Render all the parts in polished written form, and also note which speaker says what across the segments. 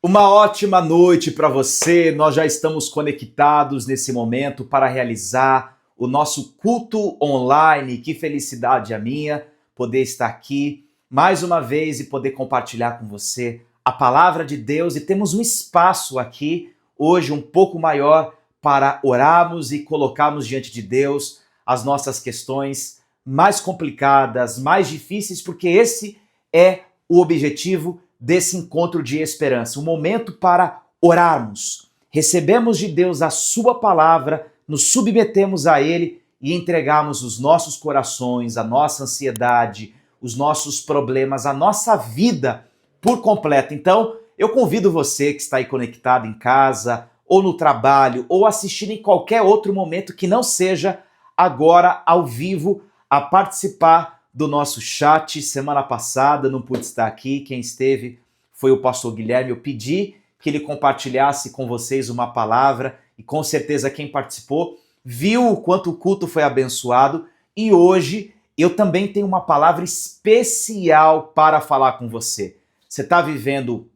Speaker 1: Uma ótima noite para você. Nós já estamos conectados nesse momento para realizar o nosso culto online. Que felicidade a minha poder estar aqui mais uma vez e poder compartilhar com você a palavra de Deus. E temos um espaço aqui hoje um pouco maior para orarmos e colocarmos diante de Deus as nossas questões mais complicadas, mais difíceis, porque esse é o objetivo desse encontro de esperança, um momento para orarmos. Recebemos de Deus a sua palavra, nos submetemos a Ele e entregamos os nossos corações, a nossa ansiedade, os nossos problemas, a nossa vida por completo. Então, eu convido você que está aí conectado em casa, ou no trabalho, ou assistindo em qualquer outro momento que não seja agora ao vivo, a participar do nosso chat. Semana passada não pude estar aqui, quem esteve foi o pastor Guilherme. Eu pedi que ele compartilhasse com vocês uma palavra e com certeza quem participou viu o quanto o culto foi abençoado, e hoje eu também tenho uma palavra especial para falar com você. Você está vivendo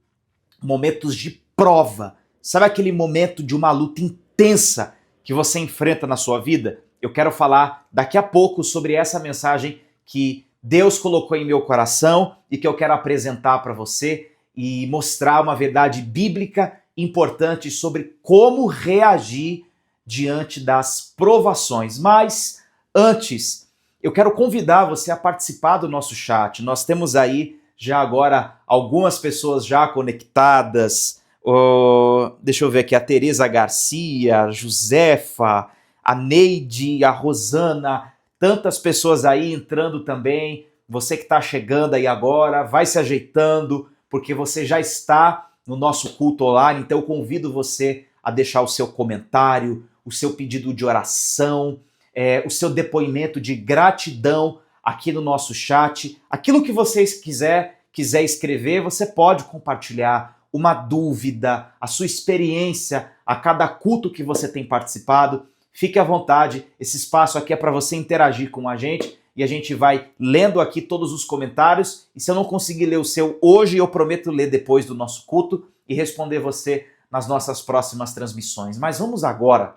Speaker 1: momentos de prova, sabe aquele momento de uma luta intensa que você enfrenta na sua vida? Eu quero falar daqui a pouco sobre essa mensagem que Deus colocou em meu coração e que eu quero apresentar para você e mostrar uma verdade bíblica importante sobre como reagir diante das provações. Mas antes, eu quero convidar você a participar do nosso chat. Nós temos aí já agora algumas pessoas já conectadas. Deixa eu ver aqui, a Tereza Garcia, a Josefa, a Neide, a Rosana, tantas pessoas aí entrando também. Você que está chegando aí agora, vai se ajeitando, porque você já está no nosso culto online. Então eu convido você a deixar o seu comentário, o seu pedido de oração, o seu depoimento de gratidão aqui no nosso chat. Aquilo que você quiser escrever, você pode compartilhar uma dúvida, a sua experiência a cada culto que você tem participado. Fique à vontade, esse espaço aqui é para você interagir com a gente e a gente vai lendo aqui todos os comentários. E se eu não conseguir ler o seu hoje, eu prometo ler depois do nosso culto e responder você nas nossas próximas transmissões. Mas vamos agora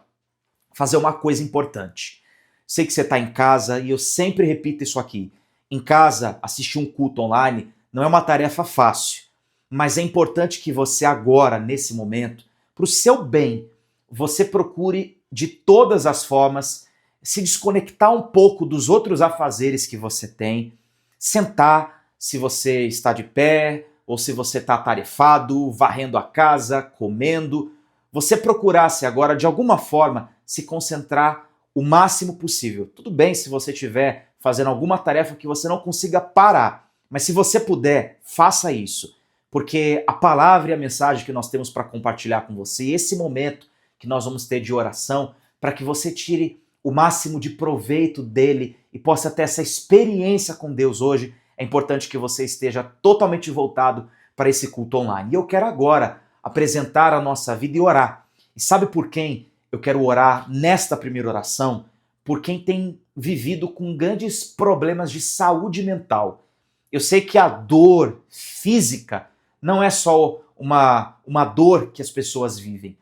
Speaker 1: fazer uma coisa importante. Sei que você está em casa e eu sempre repito isso aqui. Em casa, assistir um culto online não é uma tarefa fácil, mas é importante que você agora, nesse momento, para o seu bem, você procure de todas as formas se desconectar um pouco dos outros afazeres que você tem, sentar, se você está de pé ou se você está atarefado, varrendo a casa, comendo, você procurasse agora de alguma forma se concentrar o máximo possível. Tudo bem se você estiver fazendo alguma tarefa que você não consiga parar, mas se você puder, faça isso, porque a palavra e a mensagem que nós temos para compartilhar com você, esse momento que nós vamos ter de oração, para que você tire o máximo de proveito dele e possa ter essa experiência com Deus hoje, é importante que você esteja totalmente voltado para esse culto online. E eu quero agora apresentar a nossa vida e orar. E sabe por quem eu quero orar nesta primeira oração? Por quem tem vivido com grandes problemas de saúde mental. Eu sei que a dor física não é só uma dor que as pessoas vivem.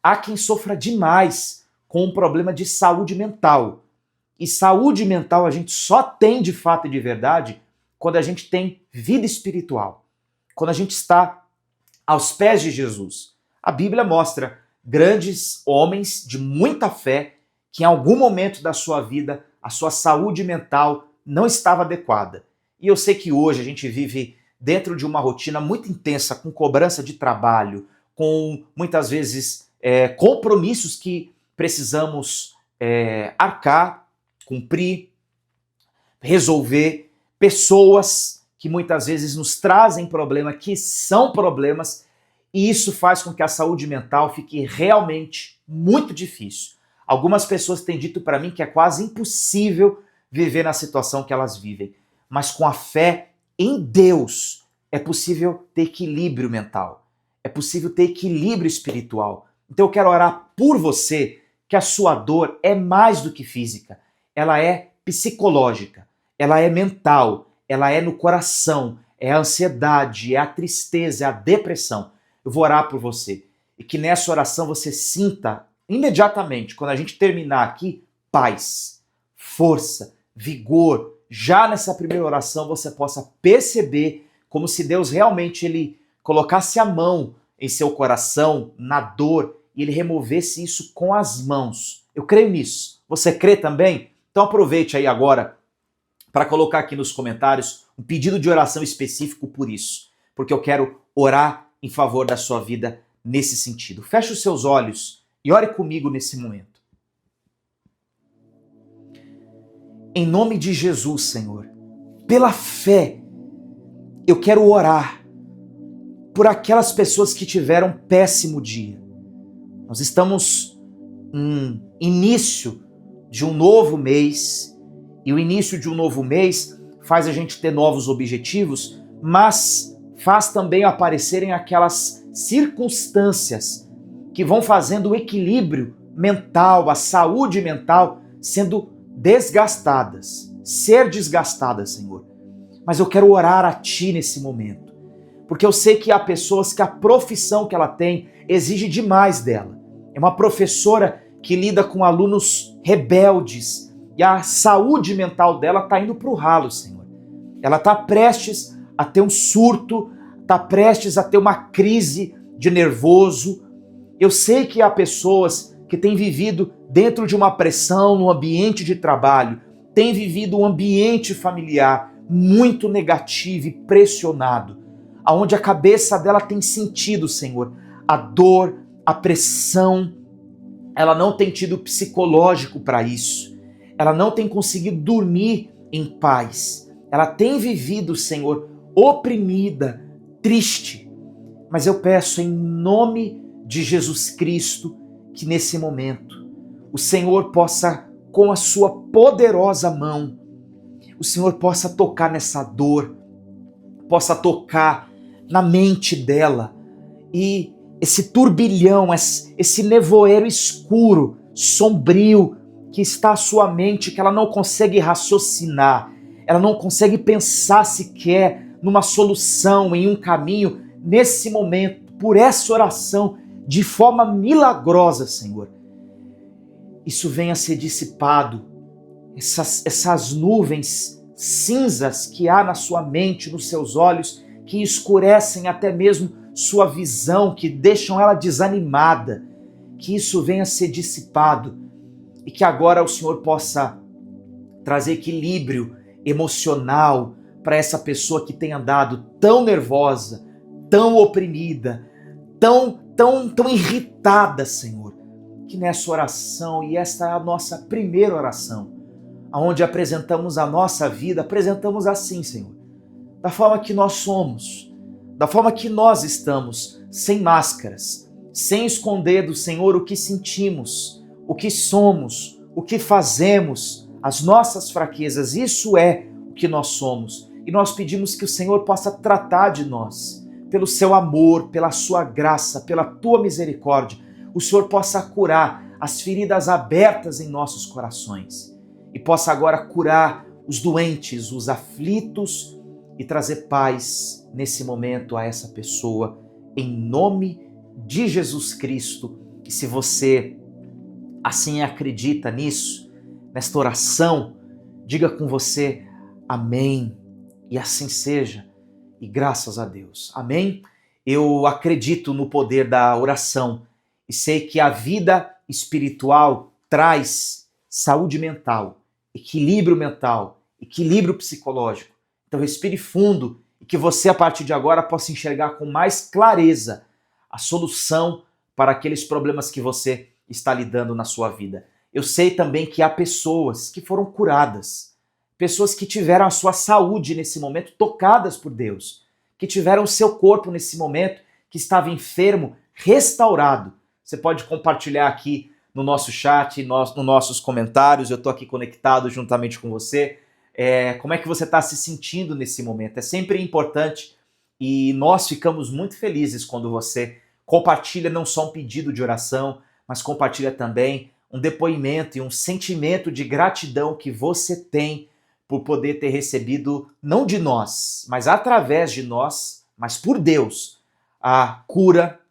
Speaker 1: Há quem sofra demais com um problema de saúde mental. E saúde mental a gente só tem de fato e de verdade quando a gente tem vida espiritual. Quando a gente está aos pés de Jesus. A Bíblia mostra grandes homens de muita fé que em algum momento da sua vida a sua saúde mental não estava adequada. E eu sei que hoje a gente vive dentro de uma rotina muito intensa, com cobrança de trabalho, com muitas vezes compromissos que precisamos arcar, cumprir, resolver, pessoas que muitas vezes nos trazem problemas, que são problemas, e isso faz com que a saúde mental fique realmente muito difícil. Algumas pessoas têm dito para mim que é quase impossível viver na situação que elas vivem, mas com a fé em Deus é possível ter equilíbrio mental, é possível ter equilíbrio espiritual. Então eu quero orar por você, que a sua dor é mais do que física, ela é psicológica, ela é mental, ela é no coração, é a ansiedade, é a tristeza, é a depressão. eu vou orar por você. E que nessa oração você sinta imediatamente, quando a gente terminar aqui, paz, força, vigor. Já nessa primeira oração você possa perceber como se Deus realmente ele colocasse a mão em seu coração, na dor, e ele removesse isso com as mãos. Eu creio nisso. Você crê também? Então aproveite aí agora para colocar aqui nos comentários um pedido de oração específico por isso, porque eu quero orar em favor da sua vida nesse sentido. Feche os seus olhos e ore comigo nesse momento. Em nome de Jesus, Senhor, pela fé, eu quero orar por aquelas pessoas que tiveram um péssimo dia. Nós estamos em início de um novo mês, e o início de um novo mês faz a gente ter novos objetivos, mas faz também aparecerem aquelas circunstâncias que vão fazendo o equilíbrio mental, a saúde mental sendo desgastadas, ser desgastadas, Senhor. Mas eu quero orar a Ti nesse momento, porque eu sei que há pessoas que a profissão que ela tem exige demais dela. É uma professora que lida com alunos rebeldes e a saúde mental dela está indo para o ralo, Senhor. Ela está prestes a ter um surto, está prestes a ter uma crise de nervoso. Eu sei que há pessoas que têm vivido dentro de uma pressão no ambiente de trabalho, têm vivido um ambiente familiar muito negativo e pressionado, aonde a cabeça dela tem sentido, Senhor, a dor, a pressão. Ela não tem tido psicológico para isso. Ela não tem conseguido dormir em paz. Ela tem vivido, Senhor, oprimida, triste. Mas eu peço em nome de Jesus Cristo que nesse momento o Senhor possa, com a sua poderosa mão, o Senhor possa tocar nessa dor, possa tocar na mente dela e esse turbilhão, esse nevoeiro escuro, sombrio, que está a sua mente, que ela não consegue raciocinar, ela não consegue pensar sequer numa solução, em um caminho, nesse momento, por essa oração, de forma milagrosa, Senhor. Isso venha a ser dissipado, essas nuvens cinzas que há na sua mente, nos seus olhos, que escurecem até mesmo sua visão, que deixam ela desanimada, que isso venha a ser dissipado e que agora o Senhor possa trazer equilíbrio emocional para essa pessoa que tem andado tão nervosa, tão oprimida, tão irritada, Senhor. Que nessa oração, e esta é a nossa primeira oração, onde apresentamos a nossa vida, apresentamos assim, Senhor, da forma que nós somos, da forma que nós estamos, sem máscaras, sem esconder do Senhor o que sentimos, o que somos, o que fazemos, as nossas fraquezas. Isso é o que nós somos. E nós pedimos que o Senhor possa tratar de nós, pelo seu amor, pela sua graça, pela tua misericórdia. O Senhor possa curar as feridas abertas em nossos corações e possa agora curar os doentes, os aflitos e trazer paz nesse momento a essa pessoa, em nome de Jesus Cristo. E se você assim acredita nisso, nesta oração, diga com você, amém, e assim seja, e graças a Deus, amém? Eu acredito no poder da oração e sei que a vida espiritual traz saúde mental, equilíbrio psicológico. Então respire fundo e que você a partir de agora possa enxergar com mais clareza a solução para aqueles problemas que você está lidando na sua vida. Eu sei também que há pessoas que foram curadas, pessoas que tiveram a sua saúde nesse momento tocadas por Deus, que tiveram o seu corpo nesse momento que estava enfermo, restaurado. Você pode compartilhar aqui no nosso chat, nos nossos comentários, eu estou aqui conectado juntamente com você. Como é que você está se sentindo nesse momento? É sempre importante e nós ficamos muito felizes quando você compartilha não só um pedido de oração, mas compartilha também um depoimento e um sentimento de gratidão que você tem por poder ter recebido, não de nós, mas através de nós, mas por Deus, a cura,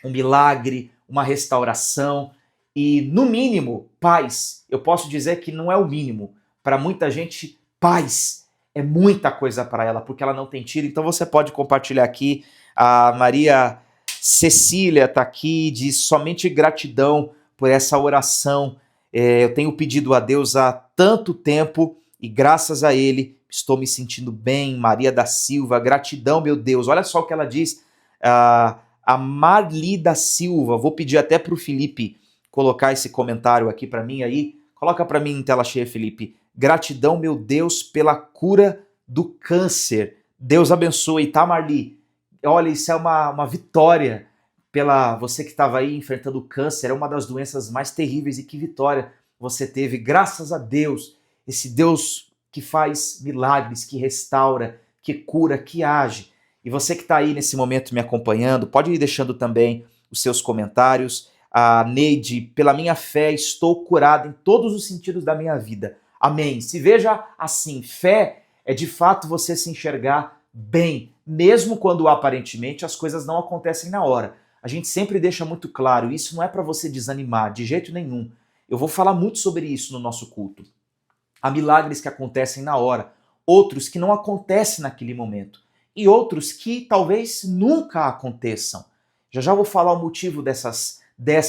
Speaker 1: um milagre, uma restauração e, no mínimo, paz. Eu posso dizer que não é o mínimo. Para muita gente, paz é muita coisa para ela, porque ela não tem tiro. Então você pode compartilhar aqui. A Maria Cecília está aqui, diz somente gratidão por essa oração. Eu tenho pedido a Deus há tanto tempo e graças a Ele estou me sentindo bem. Maria da Silva, gratidão, meu Deus. Olha só o que ela diz. A Marli da Silva, vou pedir até para o Felipe colocar esse comentário aqui para mim aí. Coloca para mim em tela cheia, Felipe. Gratidão, meu Deus, pela cura do câncer. Deus abençoe, tá, Marli? Olha, isso é uma vitória pela você que estava aí enfrentando o câncer. É uma das doenças mais terríveis e que vitória você teve. Graças a Deus, esse Deus que faz milagres, que restaura, que cura, que age. E você que está aí nesse momento me acompanhando, pode ir deixando também os seus comentários. A Neide, pela minha fé, estou curada em todos os sentidos da minha vida. Amém. Se veja assim, fé é de fato você se enxergar bem, mesmo quando aparentemente as coisas não acontecem na hora. A gente sempre deixa muito claro, isso não é para você desanimar, de jeito nenhum. Eu vou falar muito sobre isso no nosso culto. Há milagres que acontecem na hora, outros que não acontecem naquele momento e outros que talvez nunca aconteçam. Já vou falar o motivo dessas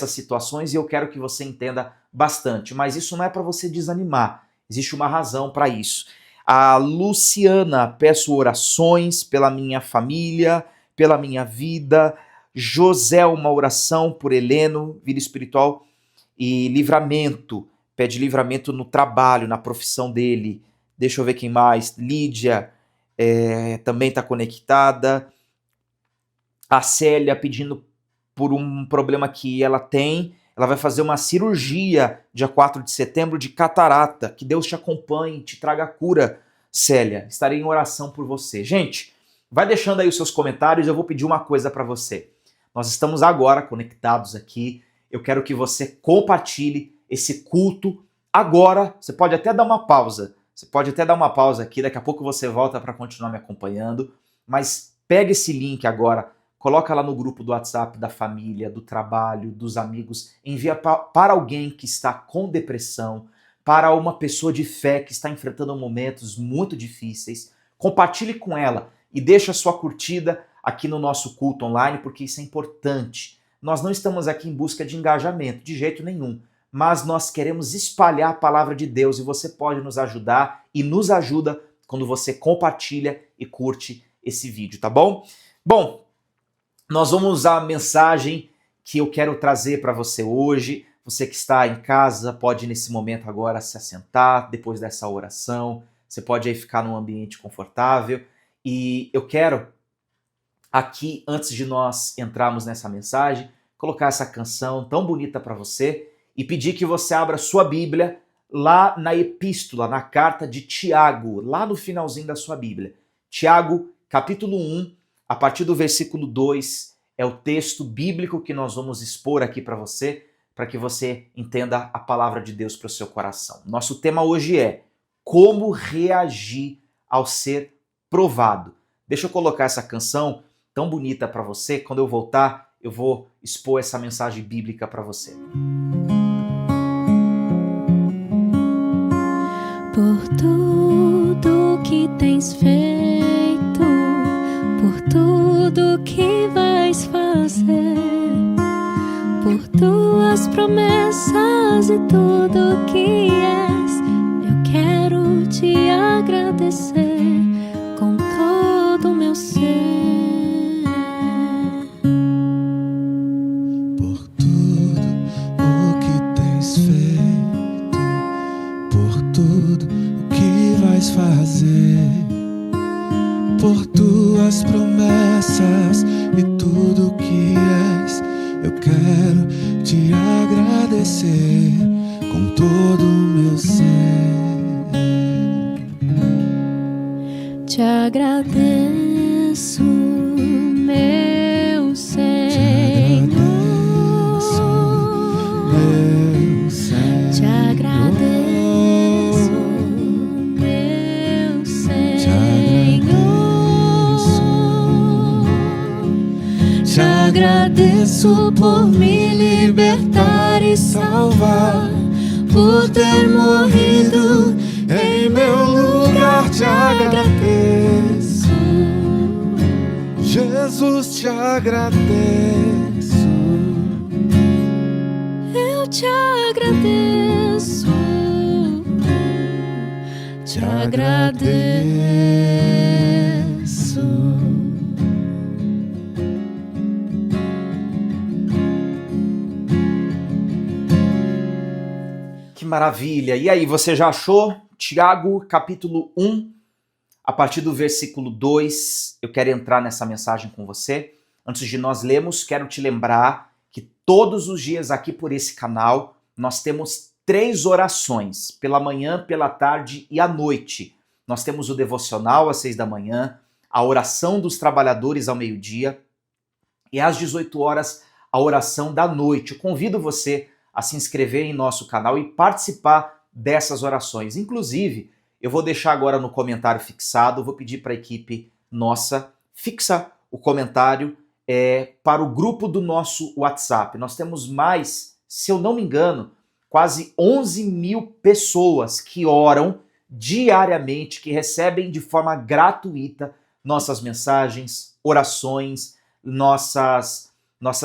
Speaker 1: situações e eu quero que você entenda bastante, mas isso não é para você desanimar, existe uma razão para isso. A Luciana, peço orações pela minha família, pela minha vida. José, uma oração por Heleno, vida espiritual e livramento. Pede livramento no trabalho, na profissão dele. Deixa eu ver quem mais. Lídia também está conectada. A Célia pedindo por um problema que ela tem. Ela vai fazer uma cirurgia dia 4 de setembro de catarata. Que Deus te acompanhe, te traga cura, Célia. Estarei em oração por você. Gente, vai deixando aí os seus comentários. Eu vou pedir uma coisa para você. Nós estamos agora conectados aqui. Eu quero que você compartilhe esse culto agora. Você pode até dar uma pausa. Você pode até dar uma pausa aqui. Daqui a pouco você volta para continuar me acompanhando. Mas pega esse link agora. Coloca lá no grupo do WhatsApp da família, do trabalho, dos amigos. Envia para alguém que está com depressão, para uma pessoa de fé que está enfrentando momentos muito difíceis. Compartilhe com ela e deixa a sua curtida aqui no nosso culto online, porque isso é importante. Nós não estamos aqui em busca de engajamento, de jeito nenhum, mas nós queremos espalhar a palavra de Deus e você pode nos ajudar e nos ajuda quando você compartilha e curte esse vídeo, tá bom? Bom, nós vamos usar a mensagem que eu quero trazer para você hoje. Você que está em casa pode nesse momento agora se assentar depois dessa oração. Você pode aí ficar num ambiente confortável. E eu quero aqui, antes de nós entrarmos nessa mensagem, colocar essa canção tão bonita para você e pedir que você abra sua Bíblia lá na epístola, na carta de Tiago, lá no finalzinho da sua Bíblia. Tiago, capítulo 1, a partir do versículo 2, é o texto bíblico que nós vamos expor aqui para que você entenda a palavra de Deus para o seu coração. Nosso tema hoje é como reagir ao ser provado. Deixa eu colocar essa canção tão bonita para você. Quando eu voltar, eu vou expor essa mensagem bíblica para você.
Speaker 2: Por tudo que tens feito, por tudo que vais fazer, por tuas promessas e tudo que és, eu quero te agradecer com todo o meu ser.
Speaker 3: Por tudo o que tens feito, por tudo o que vais fazer, por tuas promessas e tudo que és, eu quero te agradecer com todo o meu ser.
Speaker 2: agradeço por me libertar e salvar, por ter morrido
Speaker 3: Em meu lugar te agradeço, Jesus, te agradeço.
Speaker 2: Eu te agradeço, te agradeço.
Speaker 1: Que maravilha! E aí, você já achou? Tiago, capítulo 1, a partir do versículo 2, eu quero entrar nessa mensagem com você. Antes de nós lermos, quero te lembrar que todos os dias aqui por esse canal, nós temos 3 orações, pela manhã, pela tarde e à noite. Nós temos o devocional às 6 da manhã, a oração dos trabalhadores ao meio-dia e às 18 horas a oração da noite. Eu convido você a se inscrever em nosso canal e participar dessas orações. Inclusive, eu vou deixar agora no comentário fixado, vou pedir para a equipe nossa fixar o comentário para o grupo do nosso WhatsApp. Nós temos mais, se eu não me engano, quase 11 mil pessoas que oram diariamente, que recebem de forma gratuita nossas mensagens, orações, nossas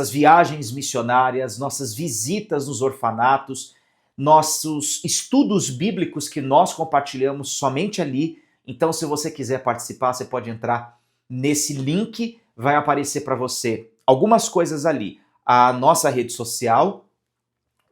Speaker 1: viagens missionárias, nossas visitas nos orfanatos, nossos estudos bíblicos que nós compartilhamos somente ali. Então, se você quiser participar, você pode entrar nesse link, vai aparecer para você algumas coisas ali. A nossa rede social,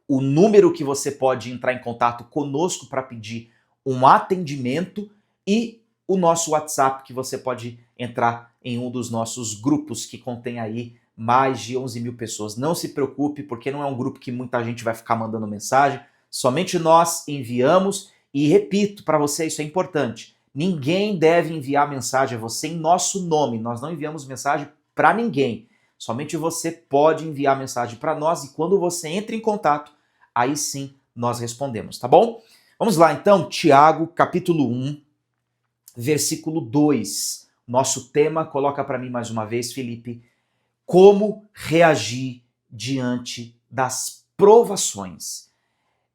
Speaker 1: o número que você pode entrar em contato conosco para pedir um atendimento e o nosso WhatsApp, que você pode entrar em um dos nossos grupos que contém aí mais de 11 mil pessoas. Não se preocupe, porque não é um grupo que muita gente vai ficar mandando mensagem. Somente nós enviamos e repito para você, isso é importante. Ninguém deve enviar mensagem a você em nosso nome. Nós não enviamos mensagem para ninguém. Somente você pode enviar mensagem para nós e quando você entra em contato, aí sim nós respondemos, tá bom? Vamos lá então, Tiago, capítulo 1, versículo 2. Nosso tema, coloca para mim mais uma vez, Felipe. Como reagir diante das provações.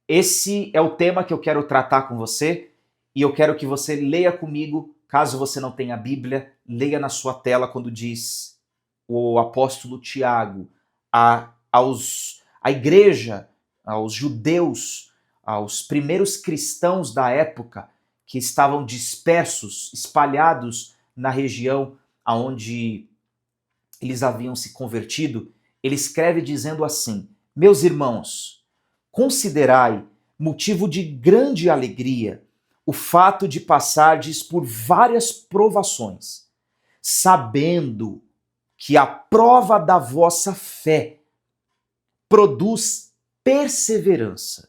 Speaker 1: Esse é o tema que eu quero tratar com você e eu quero que você leia comigo, caso você não tenha a Bíblia, leia na sua tela quando diz o apóstolo Tiago à igreja, aos judeus, aos primeiros cristãos da época que estavam dispersos, espalhados na região aonde eles haviam se convertido. Ele escreve dizendo assim: meus irmãos, considerai motivo de grande alegria o fato de passardes por várias provações, sabendo que a prova da vossa fé produz perseverança.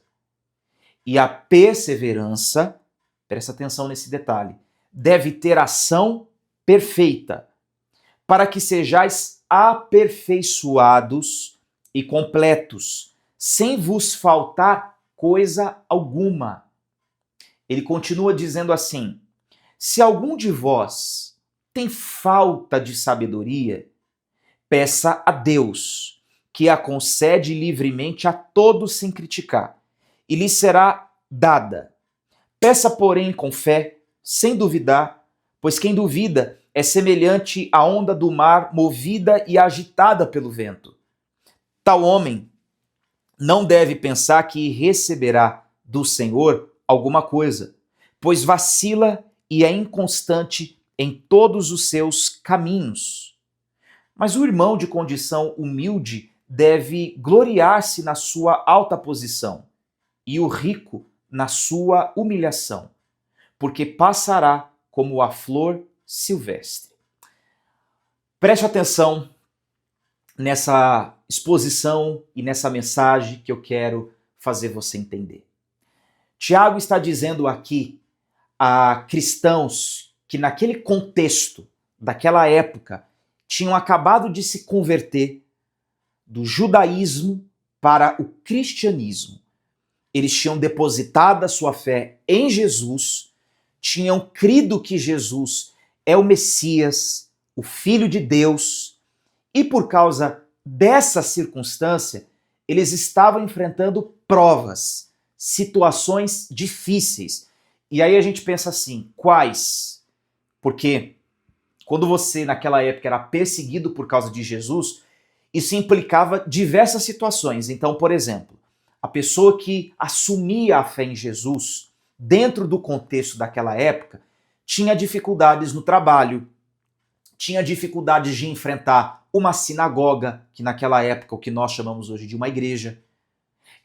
Speaker 1: E a perseverança, presta atenção nesse detalhe, deve ter ação perfeita, para que sejais aperfeiçoados e completos, sem vos faltar coisa alguma. Ele continua dizendo assim: se algum de vós tem falta de sabedoria, peça a Deus, que a concede livremente a todos sem criticar, e lhe será dada. Peça, porém, com fé, sem duvidar, pois quem duvida é semelhante à onda do mar movida e agitada pelo vento. Tal homem não deve pensar que receberá do Senhor alguma coisa, pois vacila e é inconstante em todos os seus caminhos. Mas o irmão de condição humilde deve gloriar-se na sua alta posição, e o rico na sua humilhação, porque passará como a flor silvestre. Preste atenção nessa exposição e nessa mensagem que eu quero fazer você entender. Tiago está dizendo aqui a cristãos que naquele contexto, daquela época, tinham acabado de se converter do judaísmo para o cristianismo. Eles tinham depositado a sua fé em Jesus, tinham crido que Jesus é o Messias, o Filho de Deus, e por causa dessa circunstância, eles estavam enfrentando provas, situações difíceis. E aí a gente pensa assim, quais? Porque quando você, naquela época, era perseguido por causa de Jesus, isso implicava diversas situações. Então, por exemplo, a pessoa que assumia a fé em Jesus, dentro do contexto daquela época, tinha dificuldades no trabalho, tinha dificuldades de enfrentar uma sinagoga, que naquela época, o que nós chamamos hoje de uma igreja.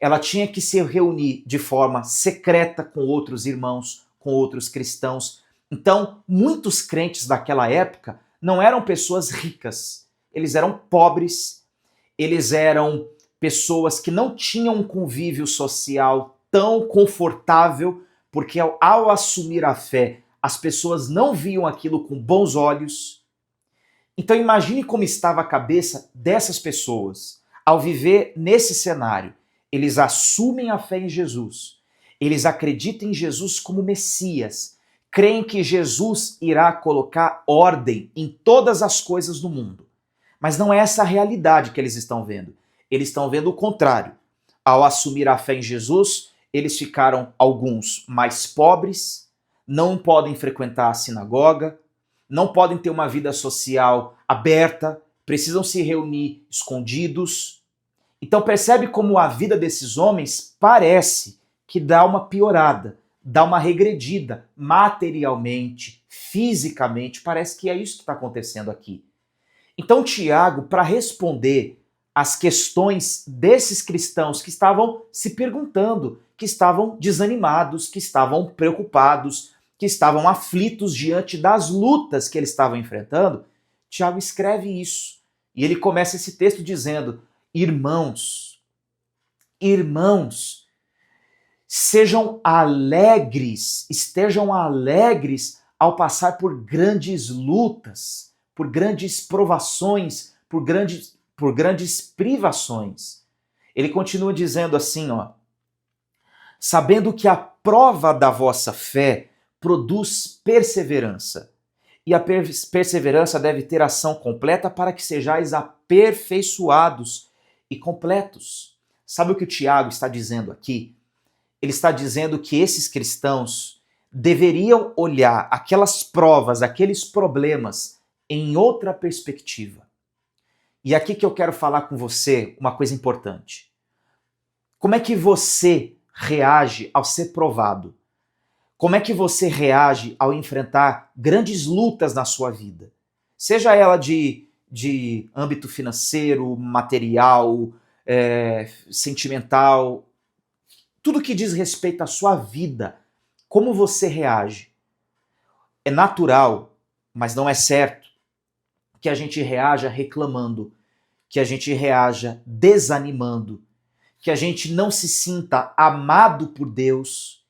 Speaker 1: Ela tinha que se reunir de forma secreta com outros irmãos, com outros cristãos. Então, muitos crentes daquela época não eram pessoas ricas, eles eram pobres, eles eram pessoas que não tinham um convívio social tão confortável, porque ao assumir a fé, as pessoas não viam aquilo com bons olhos. Então imagine como estava a cabeça dessas pessoas ao viver nesse cenário. Eles assumem a fé em Jesus, eles acreditam em Jesus como Messias, creem que Jesus irá colocar ordem em todas as coisas do mundo. Mas não é essa a realidade que eles estão vendo. Eles estão vendo o contrário. Ao assumir a fé em Jesus, eles ficaram, alguns, mais pobres, não podem frequentar a sinagoga, não podem ter uma vida social aberta, precisam se reunir escondidos. Então percebe como a vida desses homens parece que dá uma piorada, dá uma regredida materialmente, fisicamente, parece que é isso que está acontecendo aqui. Então Tiago, para responder às questões desses cristãos que estavam se perguntando, que estavam desanimados, que estavam preocupados, que estavam aflitos diante das lutas que eles estavam enfrentando, Tiago escreve isso. E ele começa esse texto dizendo: irmãos, estejam alegres ao passar por grandes lutas, por grandes provações, por grandes privações. Ele continua dizendo assim, sabendo que a prova da vossa fé produz perseverança. E a perseverança deve ter ação completa para que sejais aperfeiçoados e completos. Sabe o que o Tiago está dizendo aqui? Ele está dizendo que esses cristãos deveriam olhar aquelas provas, aqueles problemas em outra perspectiva. E aqui que eu quero falar com você uma coisa importante. Como é que você reage ao ser provado? Como é que você reage ao enfrentar grandes lutas na sua vida? Seja ela de âmbito financeiro, material, sentimental, tudo que diz respeito à sua vida. Como você reage? É natural, mas não é certo, que a gente reaja reclamando, que a gente reaja desanimando, que a gente não se sinta amado por Deus,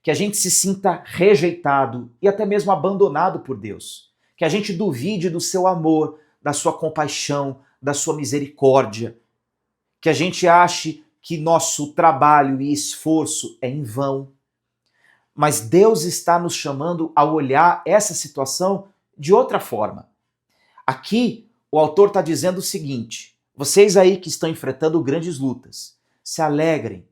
Speaker 1: que a gente se sinta rejeitado e até mesmo abandonado por Deus, que a gente duvide do seu amor, da sua compaixão, da sua misericórdia, que a gente ache que nosso trabalho e esforço é em vão. Mas Deus está nos chamando a olhar essa situação de outra forma. Aqui, o autor está dizendo o seguinte: vocês aí que estão enfrentando grandes lutas, se alegrem,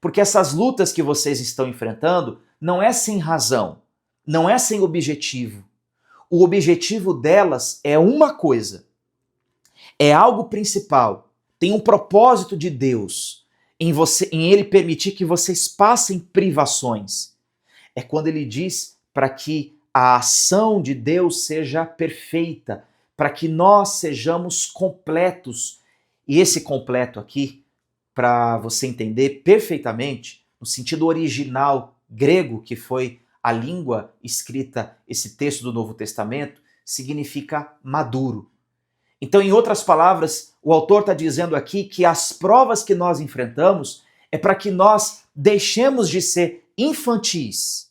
Speaker 1: porque essas lutas que vocês estão enfrentando não é sem razão, não é sem objetivo. O objetivo delas é uma coisa, é algo principal, tem um propósito de Deus em Ele permitir que vocês passem privações. É quando Ele diz para que a ação de Deus seja perfeita, para que nós sejamos completos. E esse completo aqui, para você entender perfeitamente, no sentido original grego, que foi a língua escrita, esse texto do Novo Testamento, significa maduro. Então, em outras palavras, o autor está dizendo aqui que as provas que nós enfrentamos é para que nós deixemos de ser infantis,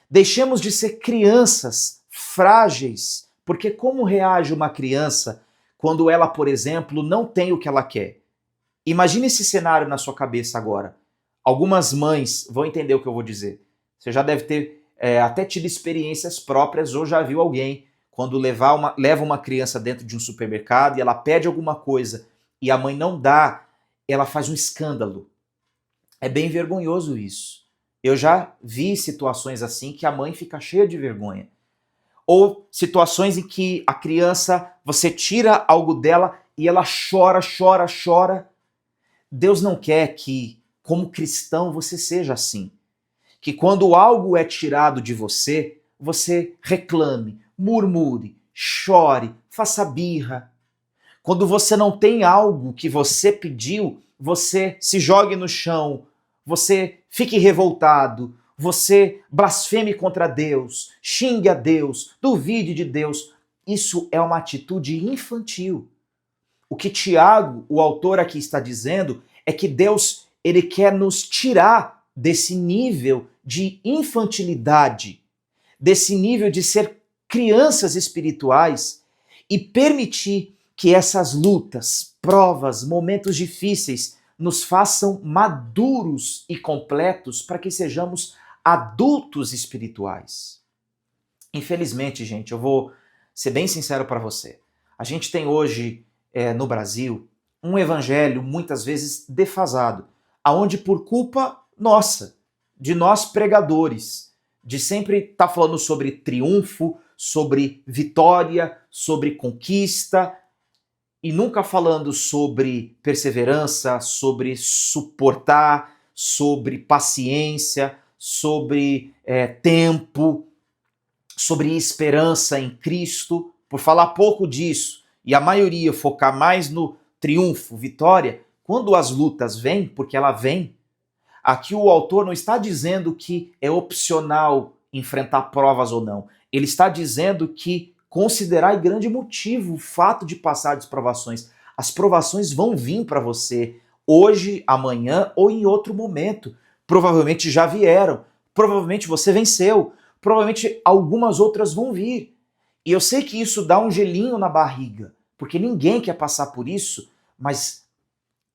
Speaker 1: deixemos de ser crianças frágeis, porque como reage uma criança quando ela, por exemplo, não tem o que ela quer? Imagine esse cenário na sua cabeça agora. Algumas mães vão entender o que eu vou dizer. Você já deve ter até tido experiências próprias ou já viu alguém quando leva uma criança dentro de um supermercado e ela pede alguma coisa e a mãe não dá, ela faz um escândalo. É bem vergonhoso isso. Eu já vi situações assim que a mãe fica cheia de vergonha. Ou situações em que a criança, você tira algo dela e ela chora, chora, chora. Deus não quer que, como cristão, você seja assim. Que quando algo é tirado de você, você reclame, murmure, chore, faça birra. Quando você não tem algo que você pediu, você se jogue no chão, você fique revoltado, você blasfeme contra Deus, xingue a Deus, duvide de Deus. Isso é uma atitude infantil. O que Tiago, o autor aqui, está dizendo é que Deus, ele quer nos tirar desse nível de infantilidade, desse nível de ser crianças espirituais e permitir que essas lutas, provas, momentos difíceis nos façam maduros e completos para que sejamos adultos espirituais. Infelizmente, gente, eu vou ser bem sincero para você. A gente tem hoje no Brasil um evangelho muitas vezes defasado, aonde por culpa nossa, de nós pregadores, de sempre estar falando sobre triunfo, sobre vitória, sobre conquista, e nunca falando sobre perseverança, sobre suportar, sobre paciência, sobre tempo, sobre esperança em Cristo. Por falar pouco disso, e a maioria focar mais no triunfo, vitória, quando as lutas vêm, porque ela vem, aqui o autor não está dizendo que é opcional enfrentar provas ou não. Ele está dizendo que considerai grande motivo o fato de passar as provações. As provações vão vir para você hoje, amanhã ou em outro momento. Provavelmente já vieram, provavelmente você venceu, provavelmente algumas outras vão vir. E eu sei que isso dá um gelinho na barriga, porque ninguém quer passar por isso, mas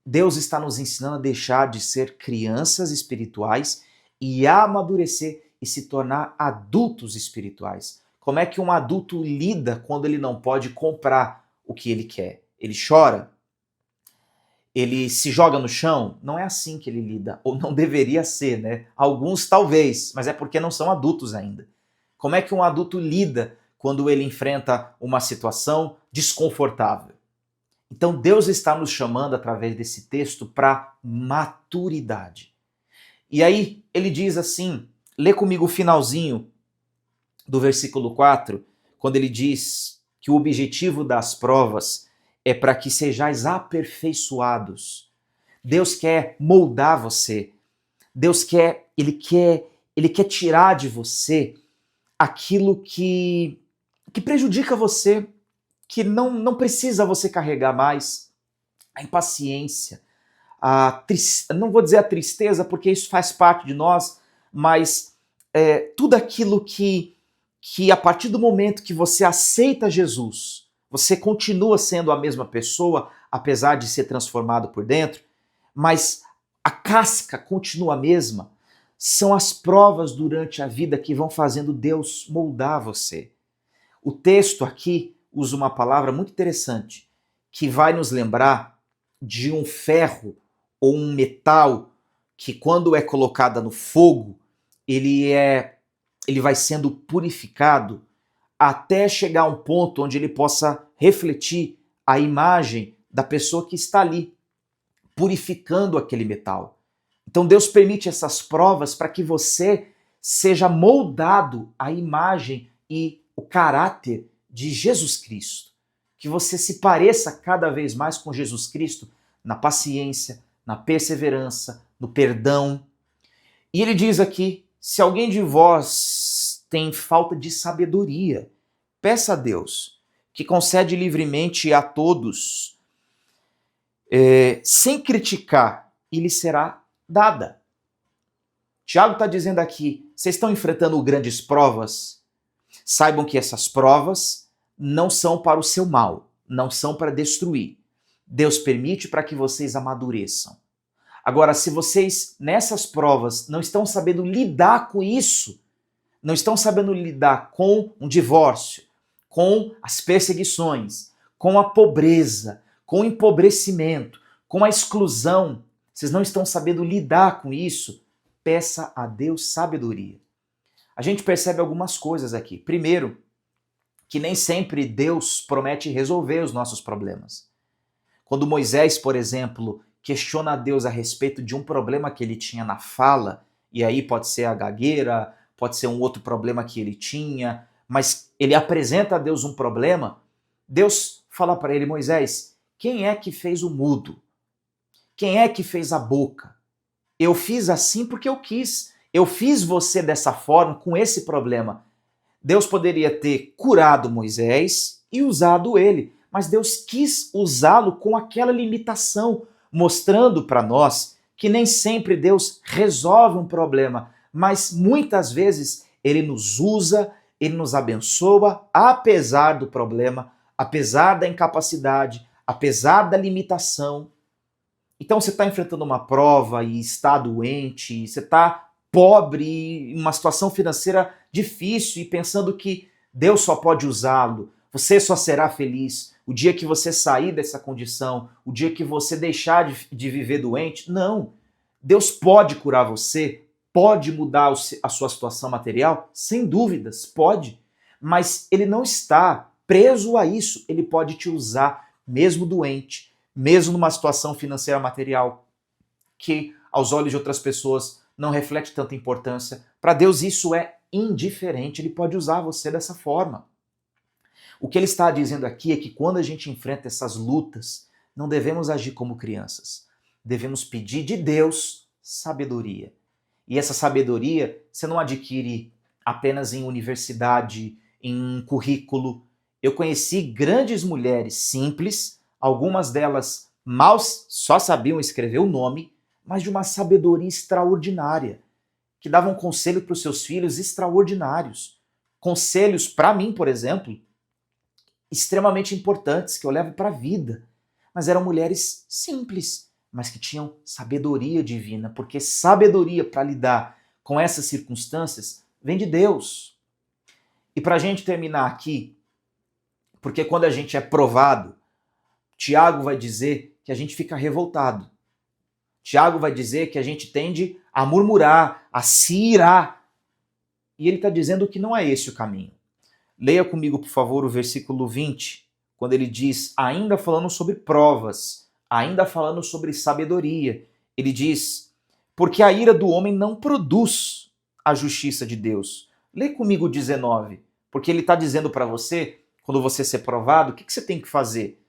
Speaker 1: Deus está nos ensinando a deixar de ser crianças espirituais e a amadurecer e se tornar adultos espirituais. Como é que um adulto lida quando ele não pode comprar o que ele quer? Ele chora? Ele se joga no chão? Não é assim que ele lida, ou não deveria ser, né? Alguns talvez, mas é porque não são adultos ainda. Como é que um adulto lida quando ele enfrenta uma situação desconfortável? Então Deus está nos chamando através desse texto para maturidade. E aí ele diz assim, lê comigo o finalzinho do versículo 4, quando ele diz que o objetivo das provas é para que sejais aperfeiçoados. Deus quer moldar você. Deus quer tirar de você aquilo que prejudica você, que não precisa você carregar mais. A impaciência, não vou dizer a tristeza, porque isso faz parte de nós, mas tudo aquilo que a partir do momento que você aceita Jesus, você continua sendo a mesma pessoa, apesar de ser transformado por dentro, mas a casca continua a mesma. São as provas durante a vida que vão fazendo Deus moldar você. O texto aqui usa uma palavra muito interessante, que vai nos lembrar de um ferro ou um metal que, quando é colocada no fogo, ele vai sendo purificado até chegar a um ponto onde ele possa refletir a imagem da pessoa que está ali, purificando aquele metal. Então Deus permite essas provas para que você seja moldado à imagem e o caráter de Jesus Cristo. Que você se pareça cada vez mais com Jesus Cristo na paciência, na perseverança, no perdão. E ele diz aqui, se alguém de vós tem falta de sabedoria, peça a Deus, que concede livremente a todos, sem criticar, e lhe será dada. Tiago está dizendo aqui, vocês estão enfrentando grandes provas? Saibam que essas provas não são para o seu mal, não são para destruir. Deus permite para que vocês amadureçam. Agora, se vocês, nessas provas, não estão sabendo lidar com isso, não estão sabendo lidar com um divórcio, com as perseguições, com a pobreza, com o empobrecimento, com a exclusão, vocês não estão sabendo lidar com isso, peça a Deus sabedoria. A gente percebe algumas coisas aqui. Primeiro, que nem sempre Deus promete resolver os nossos problemas. Quando Moisés, por exemplo, questiona a Deus a respeito de um problema que ele tinha na fala, e aí pode ser a gagueira, pode ser um outro problema que ele tinha, mas ele apresenta a Deus um problema, Deus fala para ele: Moisés, quem é que fez o mudo? Quem é que fez a boca? Eu fiz assim porque eu quis. Eu fiz você dessa forma, com esse problema. Deus poderia ter curado Moisés e usado ele, mas Deus quis usá-lo com aquela limitação, mostrando para nós que nem sempre Deus resolve um problema, mas muitas vezes ele nos usa, ele nos abençoa, apesar do problema, apesar da incapacidade, apesar da limitação. Então você está enfrentando uma prova e está doente, você está pobre, em uma situação financeira difícil e pensando que Deus só pode usá-lo, você só será feliz o dia que você sair dessa condição, o dia que você deixar de viver doente. Não, Deus pode curar você, pode mudar a sua situação material, sem dúvidas, pode, mas Ele não está preso a isso, Ele pode te usar mesmo doente, mesmo numa situação financeira material que aos olhos de outras pessoas não reflete tanta importância. Para Deus isso é indiferente, Ele pode usar você dessa forma. O que Ele está dizendo aqui é que quando a gente enfrenta essas lutas, não devemos agir como crianças. Devemos pedir de Deus sabedoria. E essa sabedoria você não adquire apenas em universidade, em currículo. Eu conheci grandes mulheres simples, algumas delas mal só sabiam escrever o nome, mas de uma sabedoria extraordinária, que davam conselho para os seus filhos extraordinários. Conselhos, para mim, por exemplo, extremamente importantes, que eu levo para a vida. Mas eram mulheres simples, mas que tinham sabedoria divina, porque sabedoria para lidar com essas circunstâncias vem de Deus. E para a gente terminar aqui, porque quando a gente é provado, Tiago vai dizer que a gente fica revoltado. Tiago vai dizer que a gente tende a murmurar, a se irar. E ele está dizendo que não é esse o caminho. Leia comigo, por favor, o versículo 20, quando ele diz, ainda falando sobre provas, ainda falando sobre sabedoria. Ele diz, porque a ira do homem não produz a justiça de Deus. Leia comigo o 19, porque ele está dizendo para você, quando você ser provado, o que você tem que fazer?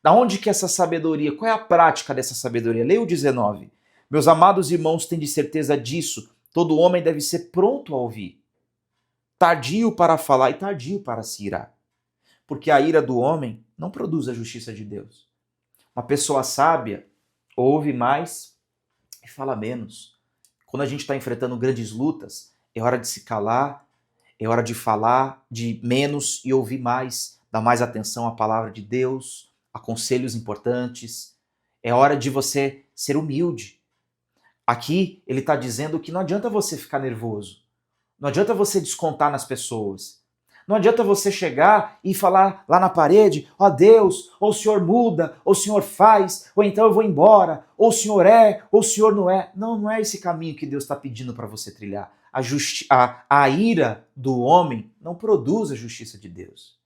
Speaker 1: Da onde que essa sabedoria, qual é a prática dessa sabedoria? Leia o 19. Meus amados irmãos, têm de certeza disso, todo homem deve ser pronto a ouvir, tardio para falar e tardio para se irar. Porque a ira do homem não produz a justiça de Deus. Uma pessoa sábia ouve mais e fala menos. Quando a gente está enfrentando grandes lutas, é hora de se calar, é hora de falar de menos e ouvir mais, dar mais atenção à palavra de Deus, a conselhos importantes. É hora de você ser humilde. Aqui ele está dizendo que não adianta você ficar nervoso. Não adianta você descontar nas pessoas. Não adianta você chegar e falar lá na parede, ó Deus, ou o Senhor muda, ou o Senhor faz, ou então eu vou embora, ou o Senhor é, ou o Senhor não é. Não, não é esse caminho que Deus está pedindo para você trilhar. A ira do homem não produz a justiça de Deus.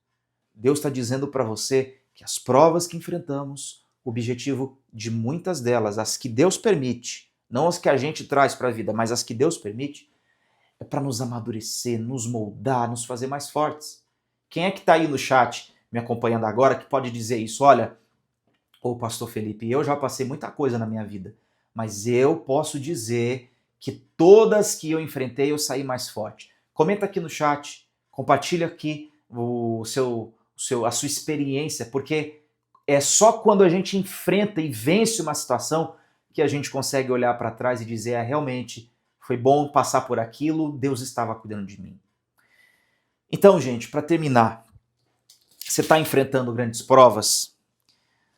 Speaker 1: Deus está dizendo para você que as provas que enfrentamos, o objetivo de muitas delas, as que Deus permite, não as que a gente traz para a vida, mas as que Deus permite, é para nos amadurecer, nos moldar, nos fazer mais fortes. Quem é que está aí no chat me acompanhando agora que pode dizer isso? Olha, ô pastor Felipe, eu já passei muita coisa na minha vida, mas eu posso dizer que todas que eu enfrentei eu saí mais forte. Comenta aqui no chat, compartilha aqui a sua experiência, porque é só quando a gente enfrenta e vence uma situação que a gente consegue olhar para trás e dizer, realmente, foi bom passar por aquilo, Deus estava cuidando de mim. Então, gente, para terminar, você está enfrentando grandes provas,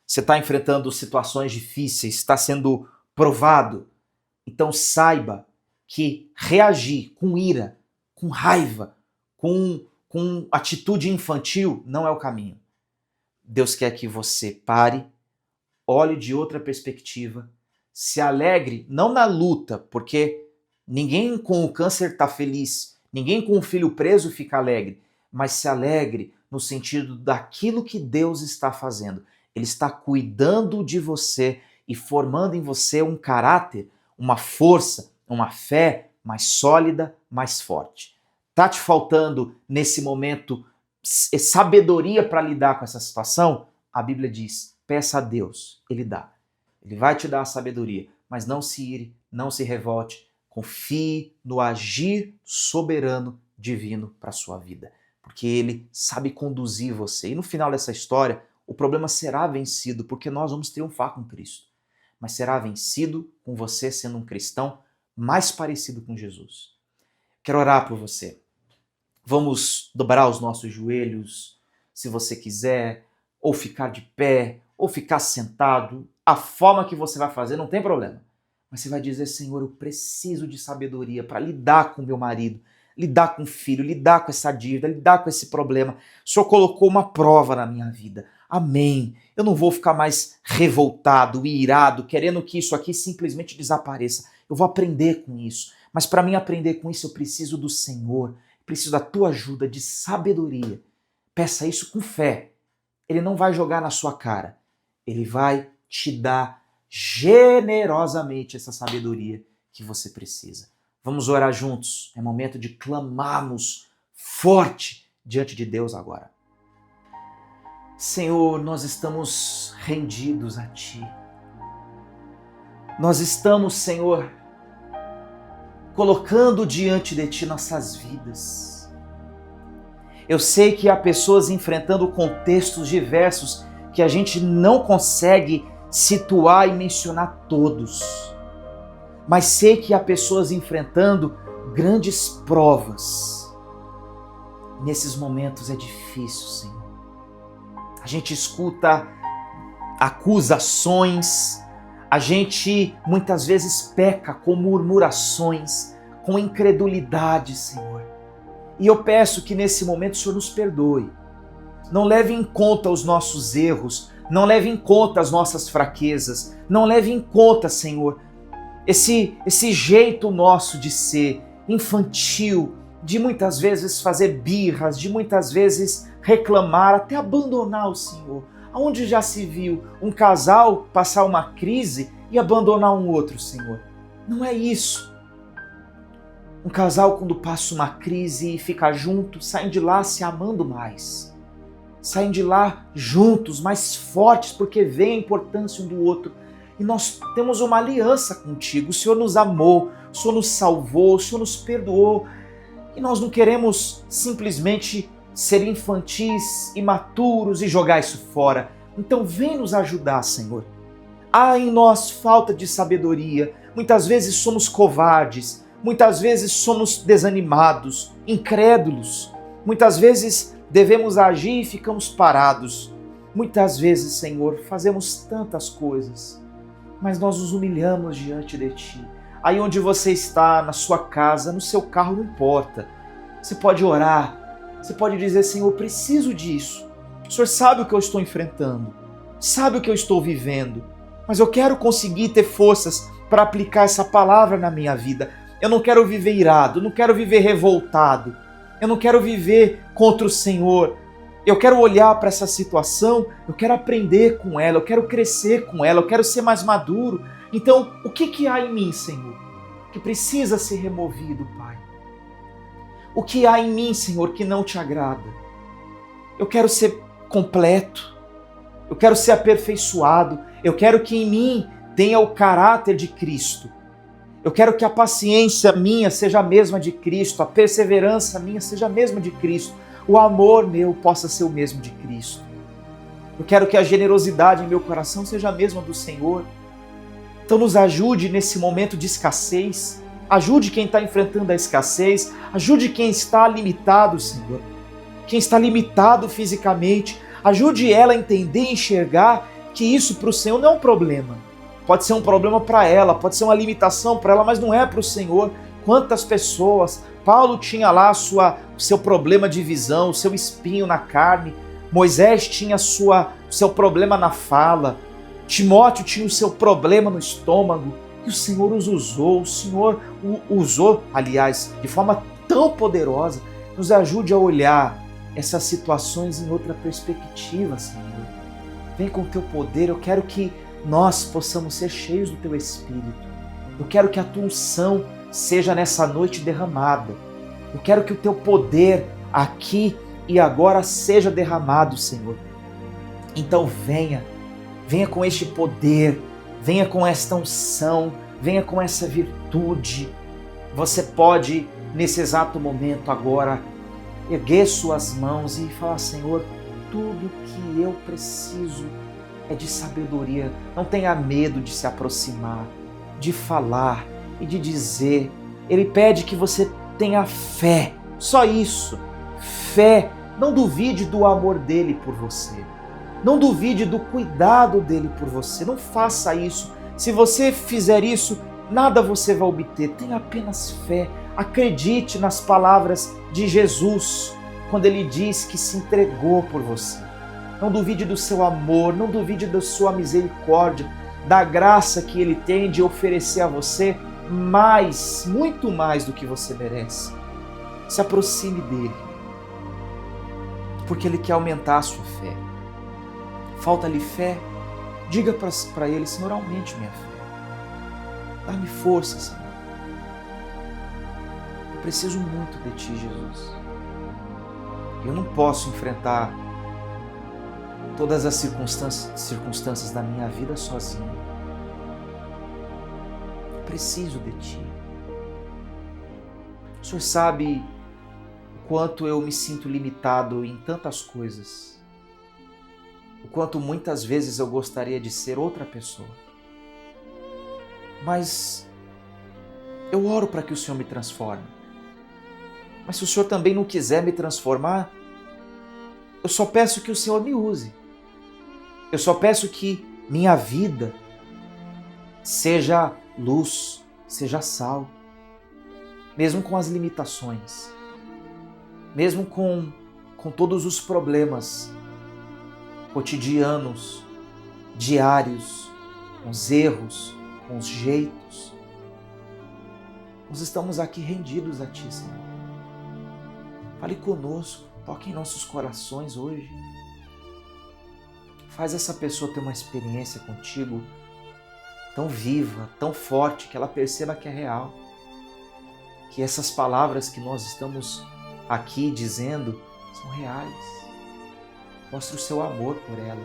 Speaker 1: você está enfrentando situações difíceis, está sendo provado, então saiba que reagir com ira, com raiva, com com atitude infantil, não é o caminho. Deus quer que você pare, olhe de outra perspectiva, se alegre, não na luta, porque ninguém com o câncer está feliz, ninguém com o filho preso fica alegre, mas se alegre no sentido daquilo que Deus está fazendo. Ele está cuidando de você e formando em você um caráter, uma força, uma fé mais sólida, mais forte. Está te faltando nesse momento sabedoria para lidar com essa situação? A Bíblia diz, peça a Deus, Ele dá. Ele vai te dar a sabedoria, mas não se ire, não se revolte, confie no agir soberano divino para a sua vida, porque Ele sabe conduzir você. E no final dessa história, o problema será vencido, porque nós vamos triunfar com Cristo, mas será vencido com você sendo um cristão mais parecido com Jesus. Quero orar por você. Vamos dobrar os nossos joelhos, se você quiser, ou ficar de pé, ou ficar sentado. A forma que você vai fazer não tem problema. Mas você vai dizer, Senhor, eu preciso de sabedoria para lidar com meu marido, lidar com o filho, lidar com essa dívida, lidar com esse problema. O Senhor colocou uma prova na minha vida. Amém. Eu não vou ficar mais revoltado, irado, querendo que isso aqui simplesmente desapareça. Eu vou aprender com isso. Mas para mim aprender com isso, eu preciso do Senhor. Preciso da tua ajuda, de sabedoria. Peça isso com fé. Ele não vai jogar na sua cara. Ele vai te dar generosamente essa sabedoria que você precisa. Vamos orar juntos. É momento de clamarmos forte diante de Deus agora. Senhor, nós estamos rendidos a Ti. Nós estamos, Senhor, colocando diante de Ti nossas vidas. Eu sei que há pessoas enfrentando contextos diversos que a gente não consegue situar e mencionar todos. Mas sei que há pessoas enfrentando grandes provas. Nesses momentos é difícil, Senhor. A gente escuta acusações, a gente muitas vezes peca com murmurações, com incredulidade, Senhor. E eu peço que nesse momento o Senhor nos perdoe. Não leve em conta os nossos erros, não leve em conta as nossas fraquezas, não leve em conta, Senhor, esse jeito nosso de ser infantil, de muitas vezes fazer birras, de muitas vezes reclamar, até abandonar o Senhor. Aonde já se viu um casal passar uma crise e abandonar um outro, Senhor? Não é isso. Um casal, quando passa uma crise e fica junto, saem de lá se amando mais. Saem de lá juntos, mais fortes, porque veem a importância um do outro. E nós temos uma aliança contigo. O Senhor nos amou, o Senhor nos salvou, o Senhor nos perdoou. E nós não queremos simplesmente ser infantis, imaturos e jogar isso fora. Então vem nos ajudar, Senhor. Há em nós falta de sabedoria. Muitas vezes somos covardes. Muitas vezes somos desanimados, incrédulos. Muitas vezes devemos agir e ficamos parados. Muitas vezes, Senhor, fazemos tantas coisas, mas nós nos humilhamos diante de Ti. Aí onde você está, na sua casa, no seu carro, não importa. Você pode orar. Você pode dizer, Senhor, eu preciso disso. O Senhor sabe o que eu estou enfrentando, sabe o que eu estou vivendo, mas eu quero conseguir ter forças para aplicar essa palavra na minha vida. Eu não quero viver irado, eu não quero viver revoltado, eu não quero viver contra o Senhor. Eu quero olhar para essa situação, eu quero aprender com ela, eu quero crescer com ela, eu quero ser mais maduro. Então, o que há em mim, Senhor, que precisa ser removido, Pai? O que há em mim, Senhor, que não te agrada? Eu quero ser completo, eu quero ser aperfeiçoado, eu quero que em mim tenha o caráter de Cristo. Eu quero que a paciência minha seja a mesma de Cristo, a perseverança minha seja a mesma de Cristo, o amor meu possa ser o mesmo de Cristo. Eu quero que a generosidade em meu coração seja a mesma do Senhor. Então nos ajude nesse momento de escassez, ajude quem está enfrentando a escassez, ajude quem está limitado, Senhor. Quem está limitado fisicamente, ajude ela a entender e enxergar que isso para o Senhor não é um problema. Pode ser um problema para ela, pode ser uma limitação para ela, mas não é para o Senhor. Quantas pessoas? Paulo tinha lá o seu problema de visão, o seu espinho na carne. Moisés tinha o seu problema na fala. Timóteo tinha o seu problema no estômago. E o Senhor os usou. O Senhor usou, aliás, de forma tão poderosa. Nos ajude a olhar essas situações em outra perspectiva, Senhor. Vem com o teu poder. Eu quero que nós possamos ser cheios do teu Espírito. Eu quero que a tua unção seja nessa noite derramada. Eu quero que o teu poder aqui e agora seja derramado, Senhor. Então venha com este poder, venha com esta unção, venha com essa virtude. Você pode, nesse exato momento agora, erguer suas mãos e falar: Senhor, tudo que eu preciso é de sabedoria. Não tenha medo de se aproximar, de falar e de dizer. Ele pede que você tenha fé, só isso, fé. Não duvide do amor dele por você, não duvide do cuidado dele por você, não faça isso. Se você fizer isso, nada você vai obter, tenha apenas fé. Acredite nas palavras de Jesus, quando ele diz que se entregou por você. Não duvide do seu amor, não duvide da sua misericórdia, da graça que ele tem de oferecer a você mais, muito mais do que você merece. Se aproxime dele, porque ele quer aumentar a sua fé. Falta-lhe fé? Diga para ele: Senhor, aumente minha fé. Dá-me força, Senhor. Eu preciso muito de Ti, Jesus. Eu não posso enfrentar todas as circunstâncias da minha vida sozinho. Eu preciso de Ti. O Senhor sabe o quanto eu me sinto limitado em tantas coisas. O quanto muitas vezes eu gostaria de ser outra pessoa. Mas eu oro para que o Senhor me transforme. Mas se o Senhor também não quiser me transformar, eu só peço que o Senhor me use. Eu só peço que minha vida seja luz, seja sal, mesmo com as limitações, mesmo com todos os problemas cotidianos, diários, com os erros, com os jeitos. Nós estamos aqui rendidos a Ti, Senhor. Fale conosco, toque em nossos corações hoje. Faz essa pessoa ter uma experiência contigo tão viva, tão forte, que ela perceba que é real. Que essas palavras que nós estamos aqui dizendo são reais. Mostre o seu amor por ela.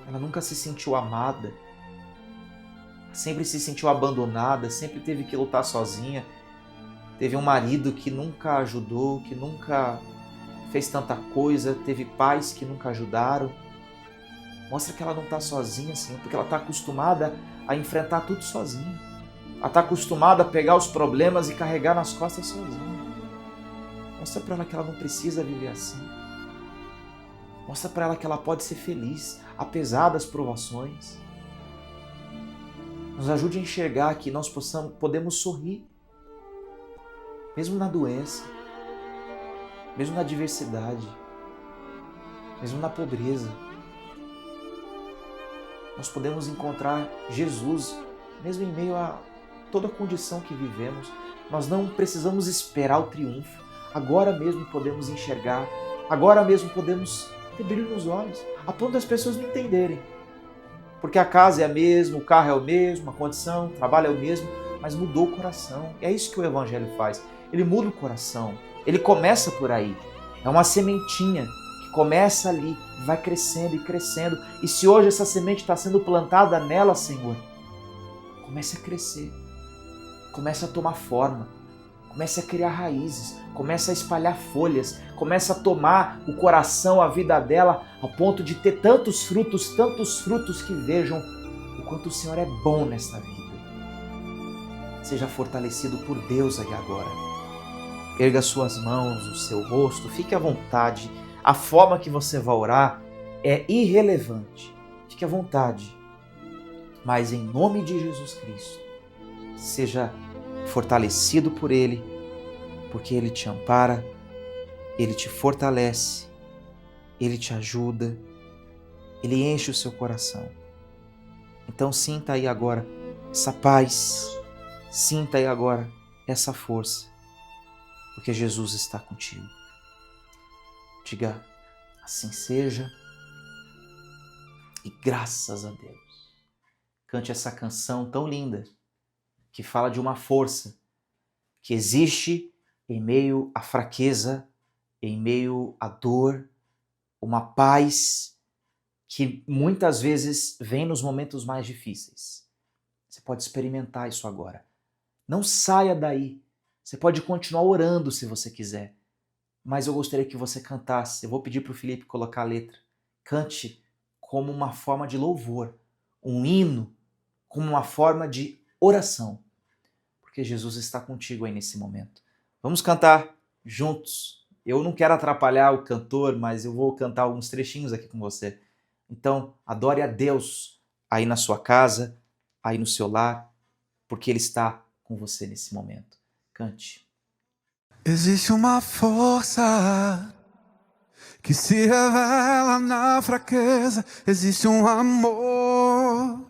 Speaker 1: Ela nunca se sentiu amada. Sempre se sentiu abandonada, sempre teve que lutar sozinha. Teve um marido que nunca ajudou, que nunca fez tanta coisa. Teve pais que nunca ajudaram. Mostra que ela não está sozinha, Senhor, porque ela está acostumada a enfrentar tudo sozinha. Ela está acostumada a pegar os problemas e carregar nas costas sozinha. Mostra para ela que ela não precisa viver assim. Mostra para ela que ela pode ser feliz, apesar das provações. Nos ajude a enxergar que nós podemos sorrir, mesmo na doença, mesmo na adversidade, mesmo na pobreza. Nós podemos encontrar Jesus, mesmo em meio a toda a condição que vivemos. Nós não precisamos esperar o triunfo. Agora mesmo podemos enxergar, agora mesmo podemos ter brilho nos olhos, a ponto das pessoas não entenderem. Porque a casa é a mesma, o carro é o mesmo, a condição, o trabalho é o mesmo, mas mudou o coração. É isso que o Evangelho faz. Ele muda o coração. Ele começa por aí. É uma sementinha que começa ali, vai crescendo e crescendo. E se hoje essa semente está sendo plantada nela, Senhor, comece a crescer, comece a tomar forma, comece a criar raízes, comece a espalhar folhas, comece a tomar o coração, a vida dela, a ponto de ter tantos frutos que vejam o quanto o Senhor é bom nesta vida. Seja fortalecido por Deus aí agora. Erga suas mãos, o seu rosto, fique à vontade. A forma que você vai orar é irrelevante. Fique à vontade. Mas em nome de Jesus Cristo, seja fortalecido por Ele, porque Ele te ampara, Ele te fortalece, Ele te ajuda, Ele enche o seu coração. Então sinta aí agora essa paz, sinta aí agora essa força, porque Jesus está contigo. Diga, assim seja, e graças a Deus. Cante essa canção tão linda, que fala de uma força que existe em meio à fraqueza, em meio à dor, uma paz que muitas vezes vem nos momentos mais difíceis. Você pode experimentar isso agora. Não saia daí. Você pode continuar orando se você quiser, mas eu gostaria que você cantasse. Eu vou pedir para o Felipe colocar a letra. Cante como uma forma de louvor, um hino, como uma forma de oração, porque Jesus está contigo aí nesse momento. Vamos cantar juntos. Eu não quero atrapalhar o cantor, mas eu vou cantar alguns trechinhos aqui com você. Então, adore a Deus aí na sua casa, aí no seu lar, porque Ele está com você nesse momento. Cante.
Speaker 3: Existe uma força que se revela na fraqueza. Existe um amor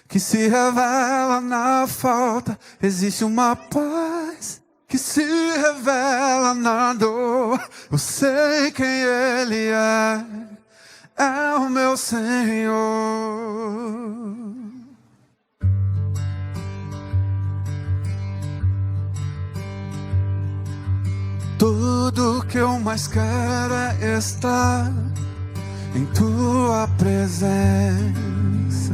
Speaker 3: que se revela na falta. Existe uma paz que se revela na dor. Eu sei quem Ele é o meu Senhor. Tudo que eu mais quero é estar em Tua presença.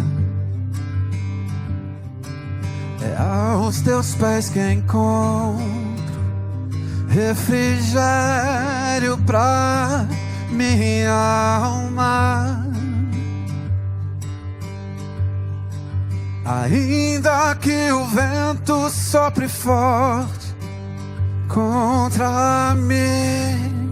Speaker 3: É aos Teus pés que encontro refrigério pra minha alma. Ainda que o vento sopre forte contra mim,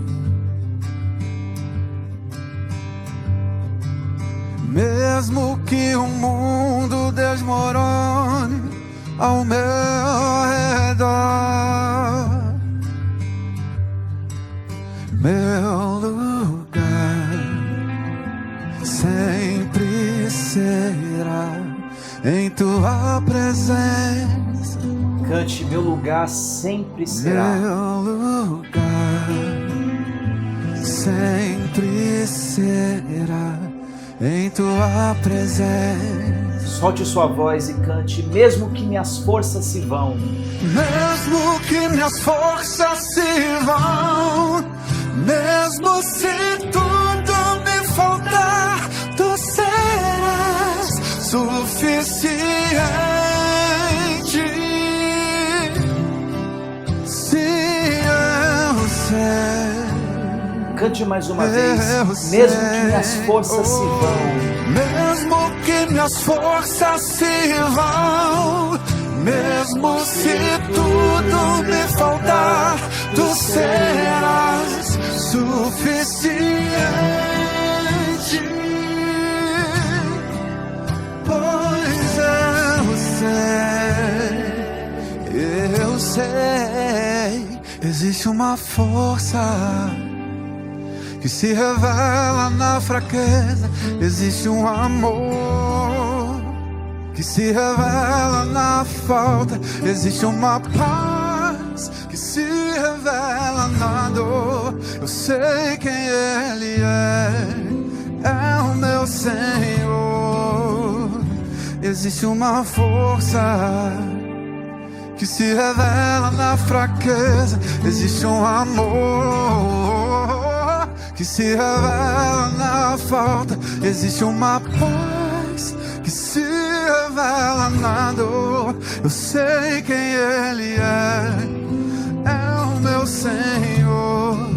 Speaker 3: mesmo que o mundo desmorone ao meu redor, meu lugar sempre será em Tua presença.
Speaker 1: Cante, meu lugar sempre será.
Speaker 3: Meu lugar sempre será em Tua presença.
Speaker 1: Solte sua voz e cante, mesmo que minhas forças se vão.
Speaker 3: Mesmo que minhas forças se vão, mesmo se tudo me faltar, Tu serás suficiente.
Speaker 1: Cante mais uma vez, mesmo que minhas forças se vão.
Speaker 3: Mesmo que minhas forças se vão, mesmo se tudo me faltar, Tu serás suficiente. Pois eu sei, existe uma força que se revela na fraqueza. Existe um amor que se revela na falta. Existe uma paz que se revela na dor. Eu sei quem Ele é o meu Senhor. Existe uma força que se revela na fraqueza. Existe um amor que se revela na falta. Existe uma paz que se revela na dor. Eu sei quem Ele é o meu Senhor.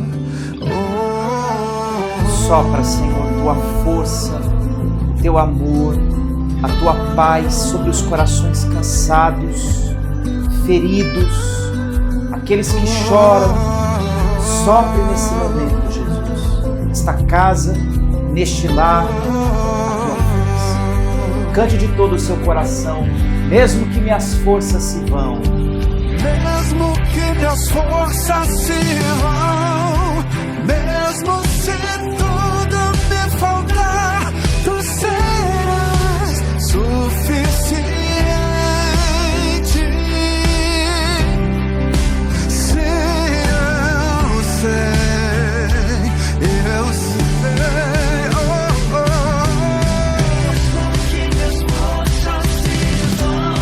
Speaker 1: Sopra, Senhor, Tua força, Teu amor, a Tua paz sobre os corações cansados, feridos, aqueles que choram. Sopre nesse momento, Jesus. Nesta casa, neste lar, a Tua força. Cante de todo o seu coração, mesmo que minhas forças se vão.
Speaker 3: Mesmo que minhas forças se vão, mesmo se tudo me faltar, tu serás suficiente. Se eu sei, oh, oh. Mesmo que minhas forças se vão,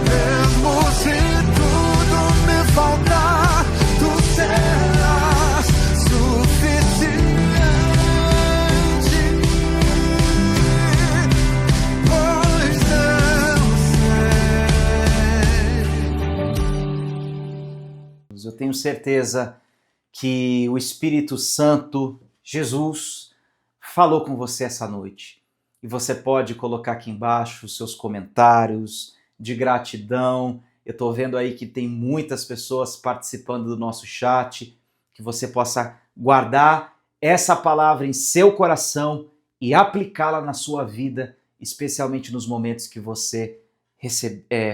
Speaker 3: mesmo se tudo me faltar, tu serás suficiente. Pois eu sei.
Speaker 1: Eu tenho certeza que o Espírito Santo, Jesus, falou com você essa noite. E você pode colocar aqui embaixo os seus comentários de gratidão. Eu estou vendo aí que tem muitas pessoas participando do nosso chat, que você possa guardar essa palavra em seu coração e aplicá-la na sua vida, especialmente nos momentos que você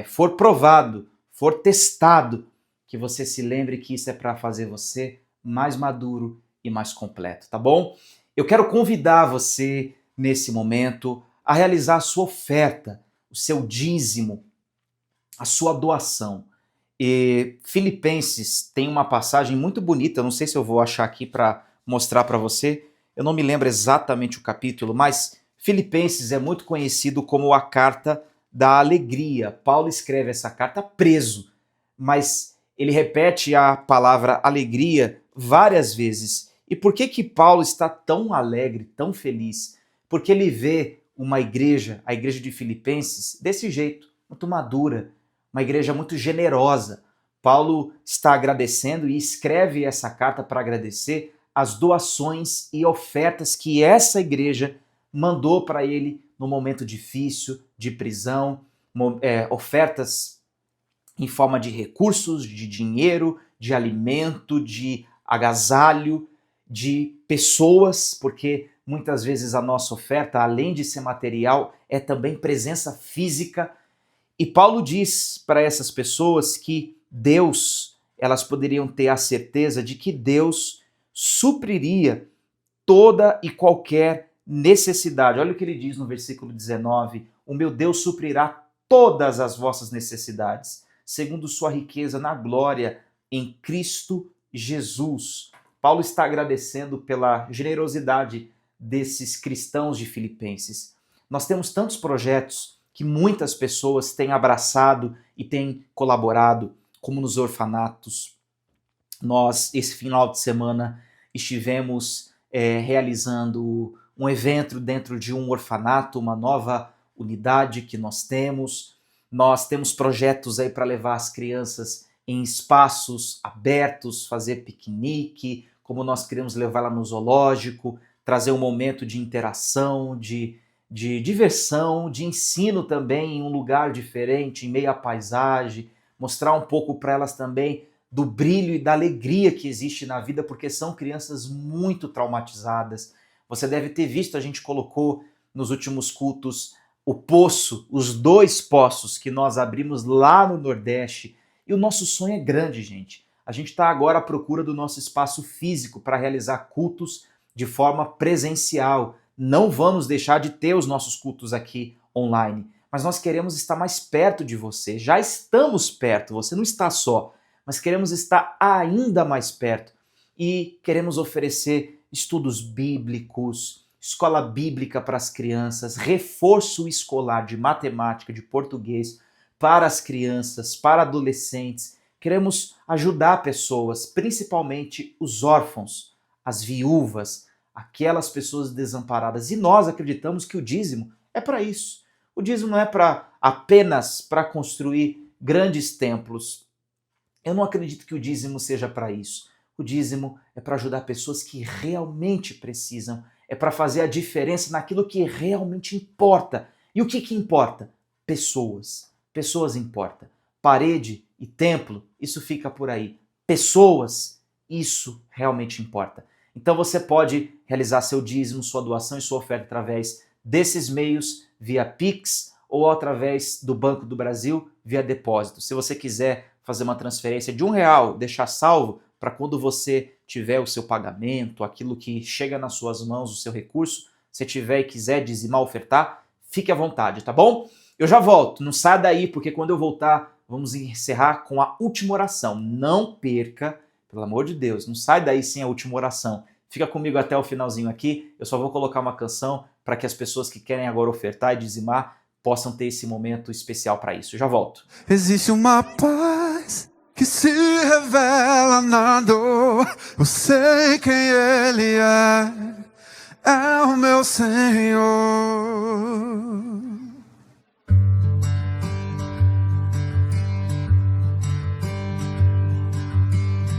Speaker 1: for provado, for testado, que você se lembre que isso é para fazer você mais maduro e mais completo, tá bom? Eu quero convidar você, nesse momento, a realizar a sua oferta, o seu dízimo, a sua doação. E Filipenses tem uma passagem muito bonita, eu não sei se eu vou achar aqui para mostrar para você, eu não me lembro exatamente o capítulo, mas Filipenses é muito conhecido como a carta da alegria. Paulo escreve essa carta preso, mas ele repete a palavra alegria várias vezes. E por que Paulo está tão alegre, tão feliz? Porque ele vê uma igreja, a igreja de Filipenses, desse jeito, muito madura, uma igreja muito generosa. Paulo está agradecendo e escreve essa carta para agradecer as doações e ofertas que essa igreja mandou para ele no momento difícil, de prisão, ofertas em forma de recursos, de dinheiro, de alimento, de agasalho, de pessoas, porque muitas vezes a nossa oferta, além de ser material, é também presença física. E Paulo diz para essas pessoas que Deus, elas poderiam ter a certeza de que Deus supriria toda e qualquer necessidade. Olha o que ele diz no versículo 19: o meu Deus suprirá todas as vossas necessidades, segundo sua riqueza na glória em Cristo Jesus. Paulo está agradecendo pela generosidade desses cristãos de Filipenses. Nós temos tantos projetos que muitas pessoas têm abraçado e têm colaborado, como nos orfanatos. Nós, esse final de semana, estivemos realizando um evento dentro de um orfanato, uma nova unidade que nós temos. Nós temos projetos aí para levar as crianças em espaços abertos, fazer piquenique, como nós queremos levar lá no zoológico, trazer um momento de interação, de diversão, de ensino também em um lugar diferente, em meio à paisagem, mostrar um pouco para elas também do brilho e da alegria que existe na vida, porque são crianças muito traumatizadas. Você deve ter visto, a gente colocou nos últimos cultos o poço, os 2 poços que nós abrimos lá no Nordeste. E o nosso sonho é grande, gente. A gente está agora à procura do nosso espaço físico para realizar cultos de forma presencial. Não vamos deixar de ter os nossos cultos aqui online, mas nós queremos estar mais perto de você. Já estamos perto, você não está só, mas queremos estar ainda mais perto e queremos oferecer estudos bíblicos, escola bíblica para as crianças, reforço escolar de matemática, de português para as crianças, para adolescentes. Queremos ajudar pessoas, principalmente os órfãos, as viúvas, aquelas pessoas desamparadas. E nós acreditamos que o dízimo é para isso. O dízimo não é apenas para construir grandes templos. Eu não acredito que o dízimo seja para isso. O dízimo é para ajudar pessoas que realmente precisam, é para fazer a diferença naquilo que realmente importa. E o que importa? Pessoas. Pessoas importa. Parede e templo, isso fica por aí. Pessoas, isso realmente importa. Então você pode realizar seu dízimo, sua doação e sua oferta através desses meios, via Pix ou através do Banco do Brasil, via depósito. Se você quiser fazer uma transferência de R$1, deixar salvo para quando você tiver o seu pagamento, aquilo que chega nas suas mãos, o seu recurso, se tiver e quiser dizimar, ofertar, fique à vontade, tá bom? Eu já volto, não saia daí, porque quando eu voltar, vamos encerrar com a última oração. Não perca, pelo amor de Deus, não sai daí sem a última oração. Fica comigo até o finalzinho aqui, eu só vou colocar uma canção para que as pessoas que querem agora ofertar e dizimar possam ter esse momento especial para isso. Eu já volto.
Speaker 3: Existe uma paz que se revela na dor. Eu sei quem Ele é o meu Senhor.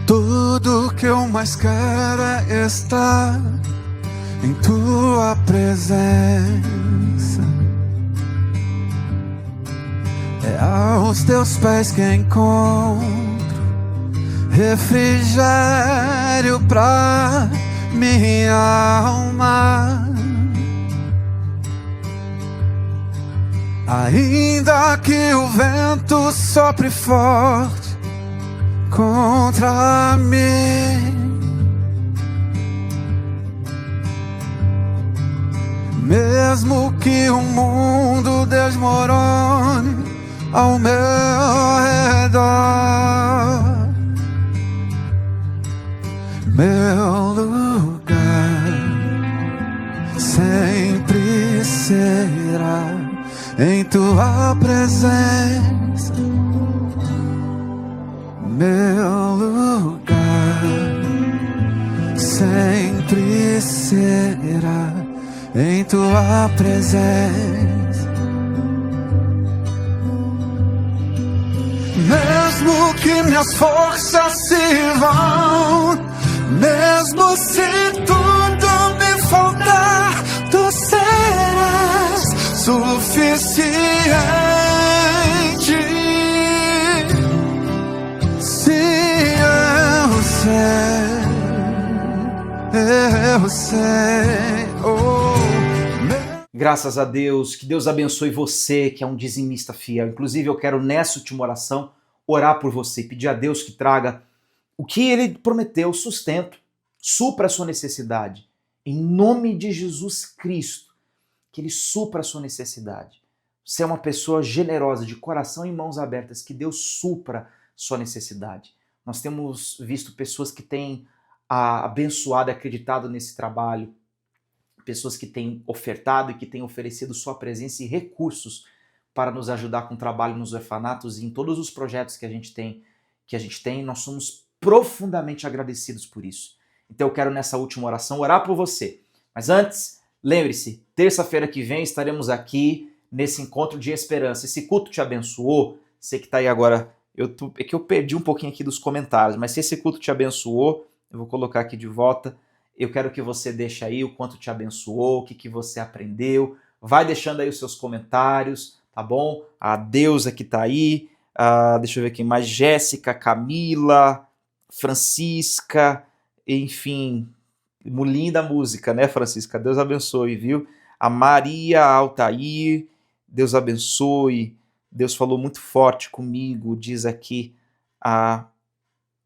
Speaker 3: Tudo que eu mais quero é estar em Tua presença. É aos Teus pés que encontro refrigério pra minha alma. Ainda que o vento sopre forte contra mim, mesmo que o mundo desmorone ao meu redor, meu lugar sempre será em Tua presença. Meu lugar sempre será em Tua presença. Mesmo que minhas forças se vão, mesmo se tudo me faltar, Tu serás suficiente. Eu sei,
Speaker 1: Graças a Deus, que Deus abençoe você que é um dizimista fiel. Inclusive eu quero nessa última oração orar por você, pedir a Deus que traga o que Ele prometeu, sustento, supra a sua necessidade. Em nome de Jesus Cristo, que Ele supra a sua necessidade. Você é uma pessoa generosa, de coração e mãos abertas, que Deus supra sua necessidade. Nós temos visto pessoas que têm abençoado e acreditado nesse trabalho, pessoas que têm ofertado e que têm oferecido sua presença e recursos para nos ajudar com o trabalho nos orfanatos e em todos os projetos que a gente tem, nós somos profundamente agradecidos por isso. Então eu quero nessa última oração orar por você. Mas antes, lembre-se, terça-feira que vem estaremos aqui nesse encontro de esperança. Esse culto te abençoou? Você que está aí agora, é que eu perdi um pouquinho aqui dos comentários, mas se esse culto te abençoou, eu vou colocar aqui de volta. Eu quero que você deixe aí o quanto te abençoou, o que você aprendeu. Vai deixando aí os seus comentários, tá bom? A Deusa que tá aí. Deixa eu ver quem mais. Jéssica, Camila, Francisca, enfim. Linda música, né, Francisca? Deus abençoe, viu? A Maria Altair, Deus abençoe. Deus falou muito forte comigo, diz aqui a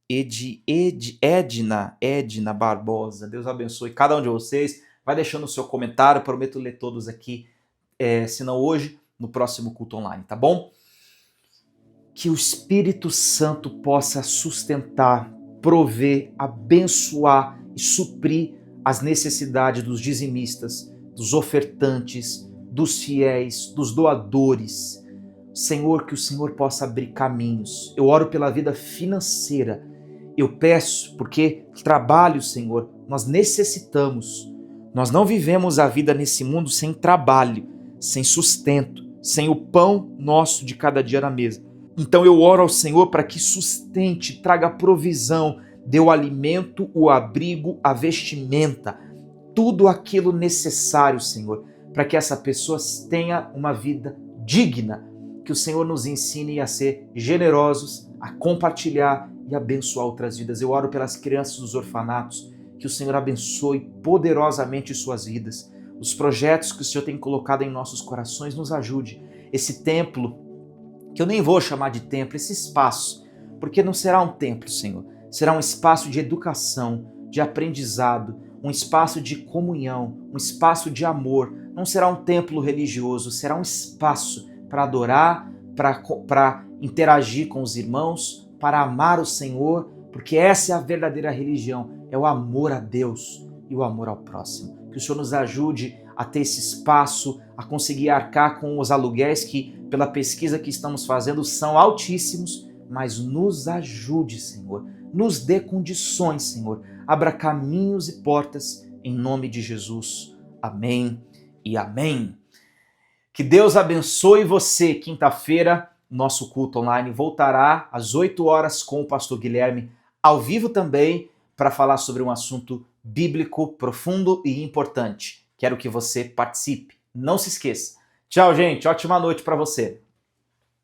Speaker 1: Edna Barbosa. Deus abençoe cada um de vocês. Vai deixando o seu comentário, prometo ler todos aqui, se não hoje, no próximo culto online, tá bom? Que o Espírito Santo possa sustentar, prover, abençoar e suprir as necessidades dos dizimistas, dos ofertantes, dos fiéis, dos doadores. Senhor, que o Senhor possa abrir caminhos. Eu oro pela vida financeira. Eu peço, porque trabalho, Senhor, nós necessitamos. Nós não vivemos a vida nesse mundo sem trabalho, sem sustento, sem o pão nosso de cada dia na mesa. Então eu oro ao Senhor para que sustente, traga provisão, dê o alimento, o abrigo, a vestimenta, tudo aquilo necessário, Senhor, para que essa pessoa tenha uma vida digna. Que o Senhor nos ensine a ser generosos, a compartilhar e abençoar outras vidas. Eu oro pelas crianças dos orfanatos, que o Senhor abençoe poderosamente suas vidas. Os projetos que o Senhor tem colocado em nossos corações, nos ajude. Esse templo, que eu nem vou chamar de templo, esse espaço, porque não será um templo, Senhor. Será um espaço de educação, de aprendizado, um espaço de comunhão, um espaço de amor. Não será um templo religioso, será um espaço para adorar, para interagir com os irmãos, para amar o Senhor, porque essa é a verdadeira religião, é o amor a Deus e o amor ao próximo. Que o Senhor nos ajude a ter esse espaço, a conseguir arcar com os aluguéis que, pela pesquisa que estamos fazendo, são altíssimos, mas nos ajude, Senhor, nos dê condições, Senhor, abra caminhos e portas, em nome de Jesus. Amém e amém. Que Deus abençoe você. Quinta-feira, nosso culto online voltará às 8 horas com o pastor Guilherme, ao vivo também, para falar sobre um assunto bíblico profundo e importante. Quero que você participe. Não se esqueça. Tchau, gente. Ótima noite para você.